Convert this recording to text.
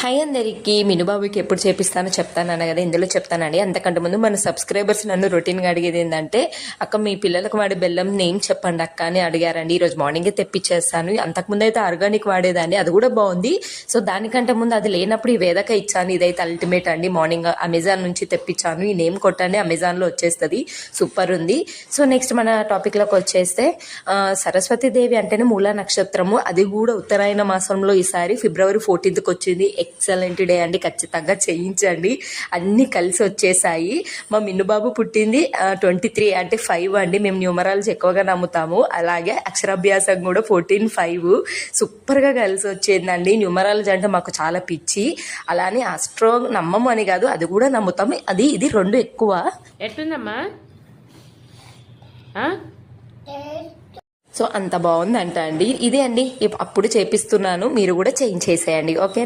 Hi అందరికి మినుబాబుకి ఎప్పుడు చేపిస్తానో చెప్తానన్నా కదా, ఇందులో చెప్తానండి. అంతకంటే ముందు మన సబ్స్క్రైబర్స్ నన్ను రొటీన్గా అడిగేది ఏంటంటే, అక్క మీ పిల్లలకు వాడే బెల్లం నేమ్ చెప్పండి అక్క అని అడిగారండి. ఈరోజు మార్నింగే తెప్పించేస్తాను. అంతకుముందు అయితే ఆర్గానిక్ వాడేదాన్ని, అది కూడా బాగుంది. సో దానికంటే ముందు అది లేనప్పుడు ఈ వేదక ఇచ్చాను. ఇదైతే అల్టిమేట్ అండి. మార్నింగ్ అమెజాన్ నుంచి తెప్పించాను. ఈ నేమ్ కొట్టండి అమెజాన్లో వచ్చేస్తుంది. సూపర్ ఉంది. సో నెక్స్ట్ మన టాపిక్లోకి వచ్చేస్తే, సరస్వతీదేవి అంటేనే మూలా నక్షత్రము, అది కూడా ఉత్తరాయణ మాసంలో ఈసారి February 14th వచ్చింది. ఎక్సలెంట్ డే అండి, ఖచ్చితంగా చేయించండి. అన్నీ కలిసి వచ్చేసాయి. మా మిన్నుబాబు పుట్టింది 23 అంటే 5 అండి. మేము న్యూమరాలజీ ఎక్కువగా నమ్ముతాము. అలాగే అక్షరాభ్యాసం కూడా 14/5 సూపర్గా కలిసి వచ్చిందండి. న్యూమరాలజీ అంటే మాకు చాలా పిచ్చి. అలానే ఆస్ట్రో నమ్మము అని కాదు, అది కూడా నమ్ముతాము. ఇది రెండు ఎక్కువ. ఎట్లుందమ్మా? సో అంత బాగుందంట అండి. ఇదే అండి అప్పుడు చేపిస్తున్నాను, మీరు కూడా చేయించేసేయండి. ఓకేనా?